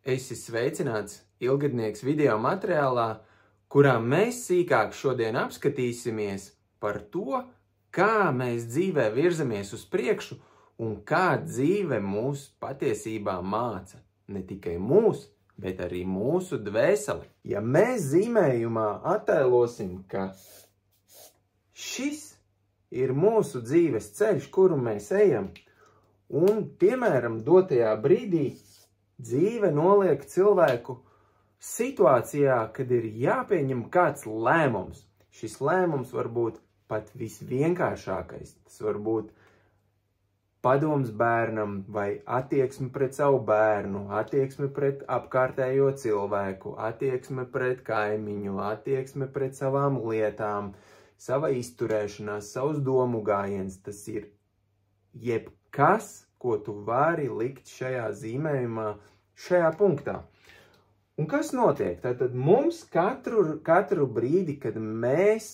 Esi sveicināts ilgadnieks video materiālā, kurā mēs sīkāk šodien apskatīsimies par to, kā mēs dzīvē virzamies uz priekšu un kā dzīve mūs patiesībā māca. Ne tikai mūs, bet arī mūsu dvēseli. Ja mēs zīmējumā attēlosim, ka šis ir mūsu dzīves ceļš, kuru mēs ejam, un, piemēram, dotajā brīdī dzīve noliek cilvēku situācijā, kad ir jāpieņem kāds lēmums. Šis lēmums var būt pat visvienkāršākais. Tas var būt padoms bērnam vai attieksme pret savu bērnu, attieksme pret apkārtējo cilvēku, attieksme pret kaimiņu, attieksme pret savām lietām, sava izturēšanās, savus domu gājiens. Tas ir jebkas, ko tu vari likt šajā zīmējumā, šajā punktā. Un kas notiek? Tātad mums katru brīdi, kad mēs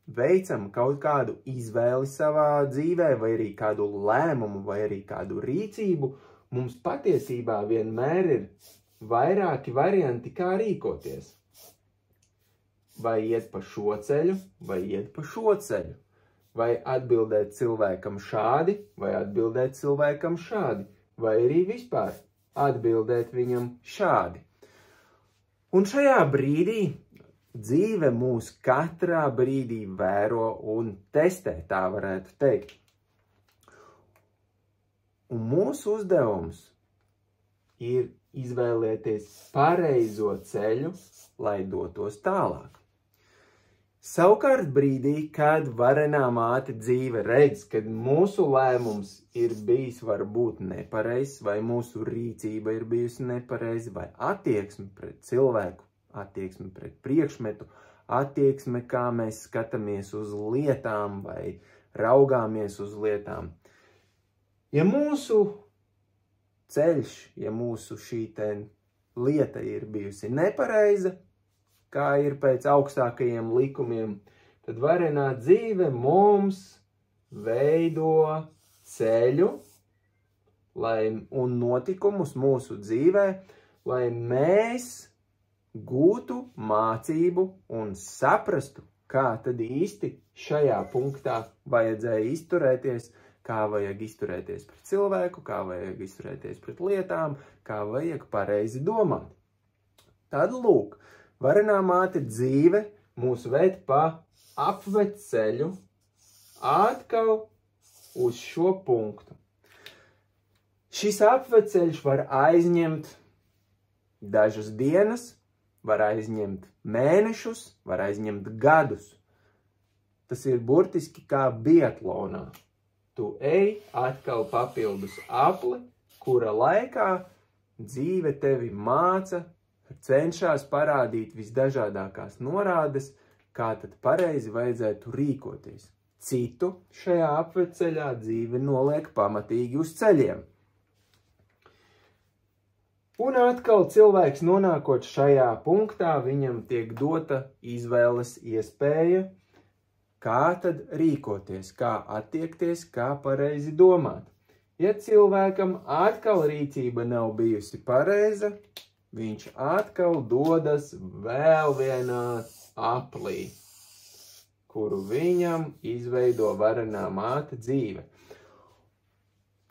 veicam kaut kādu izvēli savā dzīvē, vai arī kādu lēmumu, vai arī kādu rīcību, mums patiesībā vienmēr ir vairāki varianti, kā rīkoties. Vai iet pa šo ceļu, vai iet pa šo ceļu. Vai atbildēt cilvēkam šādi, vai atbildēt cilvēkam šādi, vai arī vispār atbildēt viņam šādi. Un šajā brīdī dzīve mūs katrā brīdī vēro un testē, tā varētu teikt. Un mūsu uzdevums ir izvēlēties pareizo ceļu, lai dotos tālāk. Savukārt brīdī, kad varenā māte dzīve redz, kad mūsu lēmums ir bijis varbūt nepareizs, vai mūsu rīcība ir bijusi nepareiza, vai attieksme pret cilvēku, attieksme pret priekšmetu, attieksme, kā mēs skatāmies uz lietām vai raugāmies uz lietām. Ja mūsu ceļš, ja mūsu šī lieta ir bijusi nepareiza, kā ir pēc augstākajiem likumiem, tad varenā dzīve mums veido ceļu un notikumus mūsu dzīvē, lai mēs gūtu mācību un saprastu, kā tad īsti šajā punktā vajadzēja izturēties, kā vajag izturēties pret cilvēku, kā vajag izturēties pret lietām, kā vajag pareizi domāt. Tad lūk, varenā māte dzīve mūs ved pa apveceļu atkal uz šo punktu. Šis apveceļš var aizņemt dažas dienas, var aizņemt mēnešus, var aizņemt gadus. Tas ir burtiski kā biatlonā. Tu ej atkal papildus apli, kura laikā dzīve tevi māca, cenšas parādīt visdažādākās norādes, kā tad pareizi vajadzētu rīkoties. Citu šajā apveceļā dzīve noliek pamatīgi uz ceļiem. Un atkal cilvēks nonākot šajā punktā, viņam tiek dota izvēles iespēja, kā tad rīkoties, kā attiekties, kā pareizi domāt. Ja cilvēkam atkal rīcība nav bijusi pareiza, viņš atkal dodas vēl vienā aplī, kuru viņam izveido varenā māte dzīve.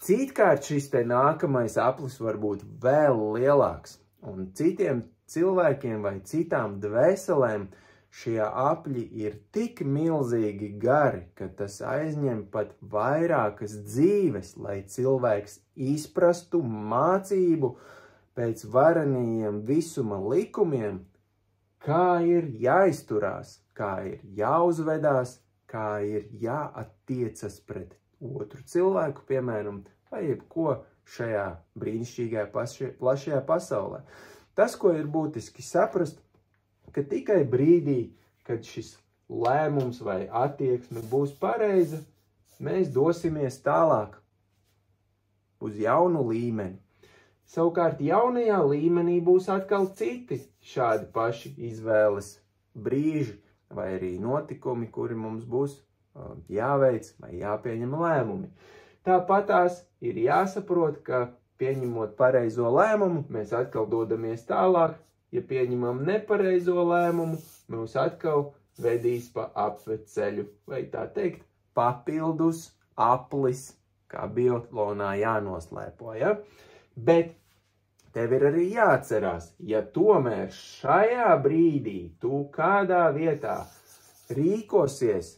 Citkārt šis nākamais aplis var būt vēl lielāks, un citiem cilvēkiem vai citām dvēselēm šie apļi ir tik milzīgi gari, ka tas aizņem pat vairākas dzīves, lai cilvēks izprastu mācību pēc varenajiem visuma likumiem, kā ir jāizturās, kā ir jāuzvedās, kā ir jāattiecas pret otru cilvēku, piemēram, vai jebko šajā brīnišķīgajā plašajā pasaulē. Tas, ko ir būtiski saprast, ka tikai brīdī, kad šis lēmums vai attieksme būs pareiza, mēs dosimies tālāk uz jaunu līmeni. Savukārt jaunajā līmenī būs atkal citi šādi paši izvēles brīži vai arī notikumi, kuri mums būs jāveic vai jāpieņem lēmumi. Tāpatās ir jāsaprot, ka pieņemot pareizo lēmumu, mēs atkal dodamies tālāk. Ja pieņemam nepareizo lēmumu, mūs atkal vedīs pa apveceļu, vai tā teikt, papildus aplis, kā biatlonā jānoslēpo, ja? Bet tev ir arī jāatcerās, ja tomēr šajā brīdī tu kādā vietā rīkosies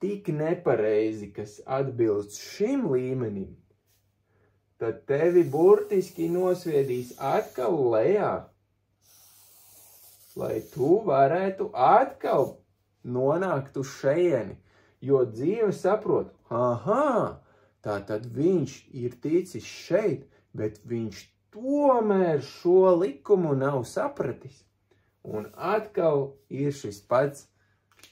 tik nepareizi, kas atbilst šim līmenim, tad tevi burtiski nosviedīs atkal lejā, lai tu varētu atkal nonākt uz šejieni, jo dzīve saprot, tātad viņš ir ticis šeit, bet viņš tomēr šo likumu nav sapratis. Un atkal ir šis pats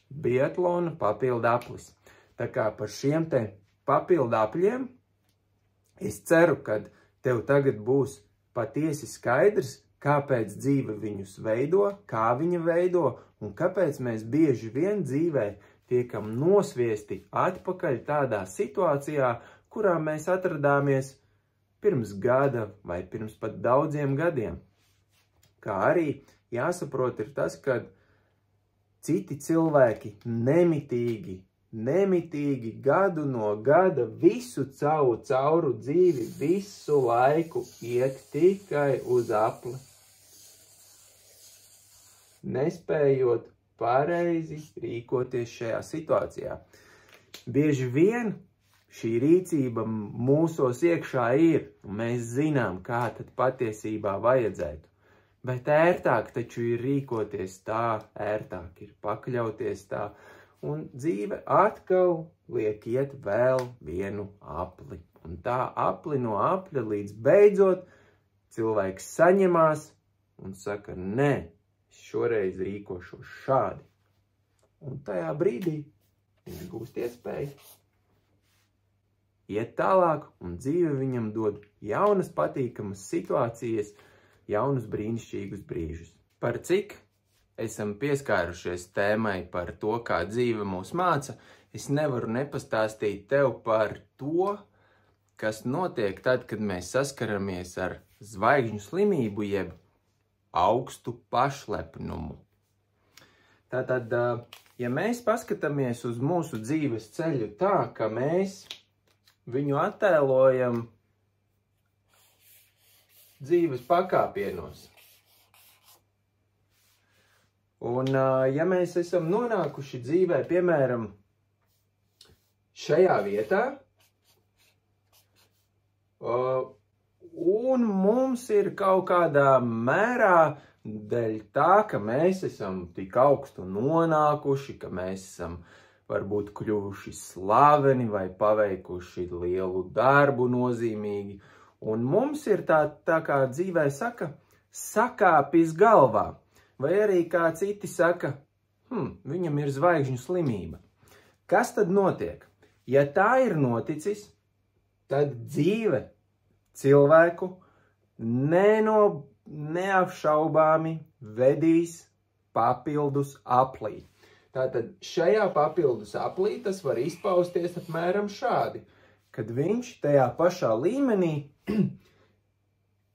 biatlona papildu aplis. Tā kā par šiem te papildu apļiem es ceru, ka tev tagad būs patiesi skaidrs, kāpēc dzīve viņus veido, kā viņa veido un kāpēc mēs bieži vien dzīvē tiekam nosviesti atpakaļ tādā situācijā, kurā mēs atradāmies pirms gada vai pirms pat daudziem gadiem. Kā arī jāsaprot ir tas, ka citi cilvēki nemitīgi gadu no gada visu cauru dzīvi, visu laiku iet tikai uz apli, nespējot pareizi rīkoties šajā situācijā. Bieži vien šī rīcība mūsos iekšā ir, un mēs zinām, kā tad patiesībā vajadzētu. Bet ērtāk taču ir rīkoties tā, ērtāk ir pakļauties tā, un dzīve atkal liek iet vēl vienu apli. Un tā apli no apļa līdz beidzot cilvēks saņemās un saka, nē, šoreiz rīkošos šādi. Un tajā brīdī viņš gūst iespēju iet tālāk, un dzīve viņam dod jaunas patīkamas situācijas, jaunus brīnišķīgus brīžus. Par cik esam pieskārušies tēmai par to, kā dzīve mūs māca, es nevaru nepastāstīt tev par to, kas notiek tad, kad mēs saskaramies ar zvaigžņu slimību jeb augstu pašlepnumu. Tātad, ja mēs paskatāmies uz mūsu dzīves ceļu tā, ka mēs viņu attēlojam dzīves pakāpienos. Un, ja mēs esam nonākuši dzīvē, piemēram, šajā vietā, un mums ir kaut kādā mērā dēļ tā, ka mēs esam tik augstu nonākuši, ka mēs esam varbūt kļuvuši slaveni vai paveikuši lielu darbu nozīmīgi, un mums ir tā kā dzīvē saka, sakāpis galvā, vai arī kā citi saka, viņam ir zvaigžņu slimība. Kas tad notiek? Ja tā ir noticis, tad dzīve cilvēku neapšaubāmi vedīs papildus aplī. Tātad šajā papildus aplī tas var izpausties apmēram šādi, kad viņš tajā pašā līmenī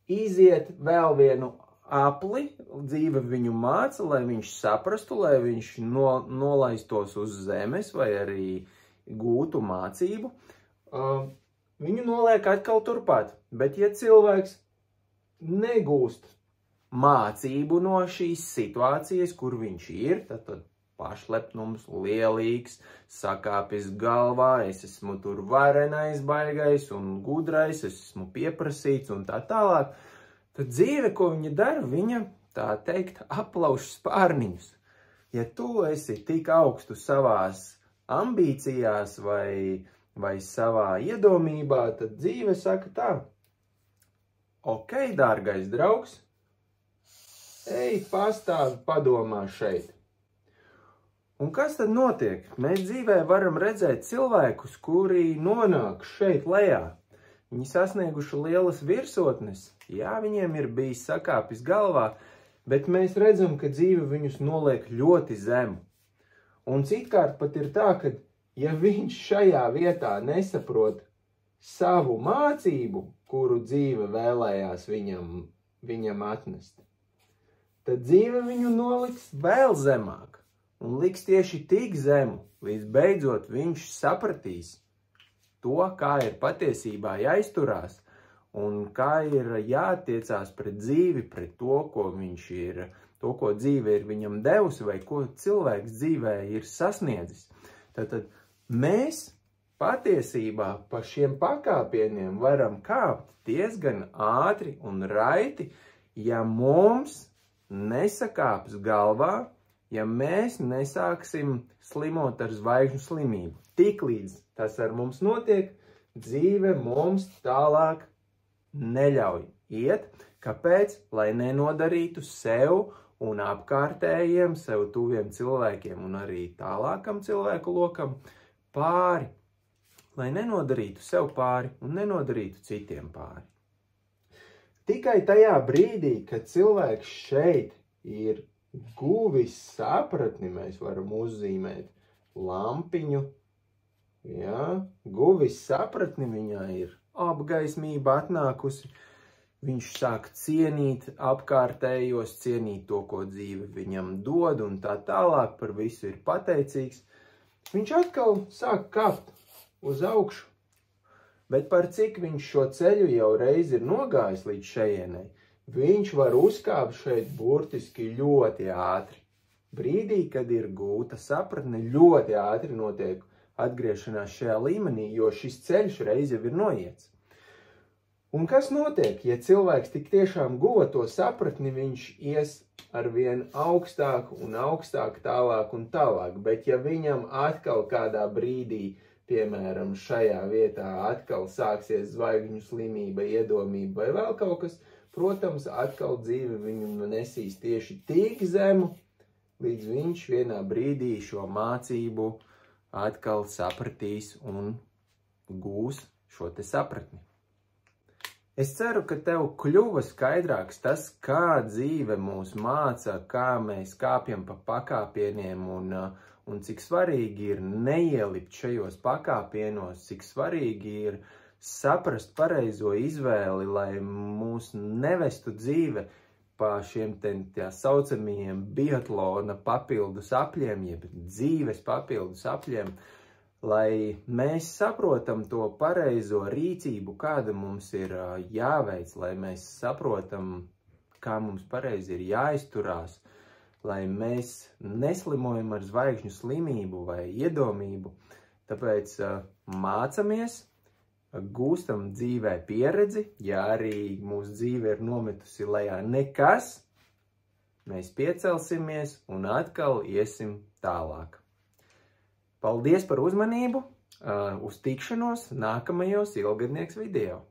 iziet vēl vienu apli, dzīve viņu māca, lai viņš saprastu, lai viņš nolaistos uz zemes vai arī gūtu mācību. Viņu noliek atkal turpat, bet ja cilvēks negūst mācību no šīs situācijas, kur viņš ir, tad pašlepnums lielīgs, sakāpis galvā, es esmu tur varenais, baigais un gudrais, es esmu pieprasīts un tā tālāk, tad dzīve, ko viņa dara, viņa, tā teikt, aplauž spārniņus. Ja tu esi tik augstu savās ambīcijās vai savā iedomībā, tad dzīve saka tā, ok, dārgais draugs, ej pastāvi padomā šeit. Un kas tad notiek? Mēs dzīvē varam redzēt cilvēkus, kuri nonāk šeit lejā. Viņi sasnieguši lielas virsotnes. Jā, viņiem ir bijis sakāpis galvā, bet mēs redzam, ka dzīve viņus noliek ļoti zemu. Un citkārt pat ir tā, ka ja viņš šajā vietā nesaprot, savu mācību, kuru dzīve vēlējās viņam atnest, tad dzīve viņu noliks vēl zemāk un liks tieši tik zemu, līdz beidzot viņš sapratīs to, kā ir patiesībā jāizturās un kā ir jāattiecās pret dzīvi, pret to, ko viņš ir, to, ko dzīve ir viņam devusi vai ko cilvēks dzīvē ir sasniedzis. Tātad mēs patiesībā pa šiem pakāpieniem varam kāpt diezgan ātri un raiti, ja mums nesakāps galvā, ja mēs nesāksim slimot ar zvaigžņu slimību. Tiklīdz tas ar mums notiek, dzīve mums tālāk neļauj iet. Kāpēc? Lai nenodarītu sev un apkārtējiem, sev tuviem cilvēkiem un arī tālākam cilvēku lokam pāri. Lai nenodarītu sev pāri un nenodarītu citiem pāri. Tikai tajā brīdī, kad cilvēks šeit ir guvis sapratni, mēs varam uzzīmēt lampiņu, guvis sapratni, viņā ir apgaismība atnākusi, viņš sāk cienīt apkārtējos, cienīt to, ko dzīve viņam dod un tā tālāk, par visu ir pateicīgs. Viņš atkal sāk kāpt uz augšu, bet par cik viņš šo ceļu jau reiz ir nogājis līdz šejienei, viņš var uzkāpt šeit burtiski ļoti ātri. Brīdī, kad ir gūta sapratne, ļoti ātri notiek atgriešanās šajā līmenī, jo šis ceļš reiz jau ir noiets. Un kas notiek, ja cilvēks tik tiešām guva to sapratni, viņš ies arvien augstāk un augstāk, tālāk un tālāk, bet ja viņam atkal kādā brīdī, piemēram, šajā vietā atkal sāksies zvaigžņu slimība, iedomība vai vēl kaut kas, protams, atkal dzīve viņu nesīs tieši tik zemu, līdz viņš vienā brīdī šo mācību atkal sapratīs un gūs šo te sapratni. Es ceru, ka tev kļuva skaidrāks tas, kā dzīve mūs māca, kā mēs kāpjam pa pakāpieniem un cik svarīgi ir neielipt šajos pakāpienos, cik svarīgi ir saprast pareizo izvēli, lai mūs nevestu dzīve pa šiem tā saucamajiem biatlona papildus apļiem, jeb dzīves papildus apļiem, lai mēs saprotam to pareizo rīcību, kāda mums ir jāveic, lai mēs saprotam, kā mums pareizi ir jāizturās, lai mēs neslimojam ar zvaigžņu slimību vai iedomību. Tāpēc mācamies, gūstam dzīvē pieredzi, ja arī mūsu dzīve ir nometusi lejā nekas, mēs piecelsimies un atkal iesim tālāk. Paldies par uzmanību, uz tikšanos nākamajos Ilgadnieks video.